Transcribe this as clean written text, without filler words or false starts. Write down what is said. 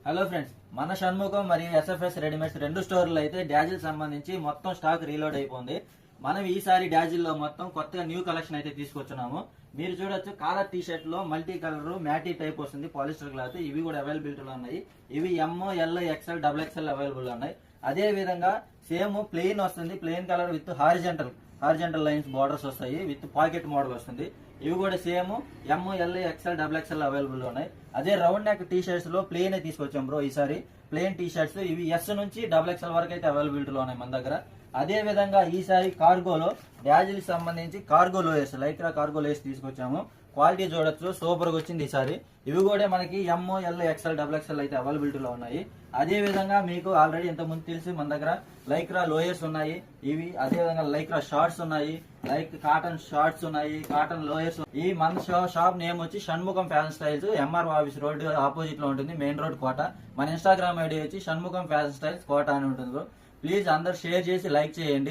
Hello friends, మన షణ్ముఖం మరియు SFS readymades రెండు స్టోర్లు అయితే డాజిల్ సంబంధించి మొత్తం స్టాక్ రీలోడ్ అయిపోయింది. మనం ఈసారి డాజిల్ లో మొత్తం కొత్తగా న్యూ కలెక్షన్ అయితే తీసుకొచ్చున్నాము. మీరు చూడొచ్చు, కాలర్ టీ షర్ట్ లో మల్టీ కలర్ మ్యాటీ టైప్ వస్తుంది, పాలిస్టర్ క్లాత్. ఇవి కూడా అవైలబిలిటీలో ఉన్నాయి. ఇవి ఎల్, ఎక్స్ఎల్, డబుల్ అవైలబుల్ ఉన్నాయి. అదే విధంగా సేమ్ ప్లెయిన్ వస్తుంది, plain colour with horizontal lines borders వస్తాయి, విత్ పాకెట్ మోడల్ వస్తుంది. ఇవి కూడా same L, XL, double available ఉన్నాయి. అదే రౌండ్ నెక్ టీ షర్ట్స్ లో ప్లెయిన్ తీసుకొచ్చాం బ్రో ఈసారి. ప్లెయిన్ టీ షర్ట్స్ ఇవి ఎస్ నుంచి డబుల్ వరకు అయితే అవైలబిలిటీలో ఉన్నాయి మన దగ్గర. అదే విధంగా ఈసారి కార్గోలో డాజిల్ సంబంధించి కార్గో లోయర్స్, లైక్రా కార్గో లోయర్స్ తీసుకొచ్చాము. క్వాలిటీ చూడొచ్చు, సూపర్ గా వచ్చింది ఈసారి. ఇవి కూడా మనకి ఎల్, ఎక్స్ఎల్, డబుల్ అయితే అవైలబిలిటీలో ఉన్నాయి. అదే విధంగా మీకు ఆల్రెడీ ఇంత ముందు తెలిసి మన దగ్గర లైక్రా లోయర్స్ ఉన్నాయి. ఇవి అదే విధంగా లైక్రా షార్ట్స్ ఉన్నాయి, కాటన్ షార్ట్స్ ఉన్నాయి, కాటన్ లోయర్స్. ఈ మన షాప్ నేమ్ వచ్చి Shanmukham fashion styles, MR office road opposite లో ఉంటుంది, మెయిన్ రోడ్ కోట. మన ఇన్స్టాగ్రామ్ ఐడి వచ్చి షణ్ముఖం ఫ్యాషన్ స్టైల్స్ కోట అని ఉంటుంది. ప్లీజ్ అందరు షేర్ చేసి లైక్ చేయండి.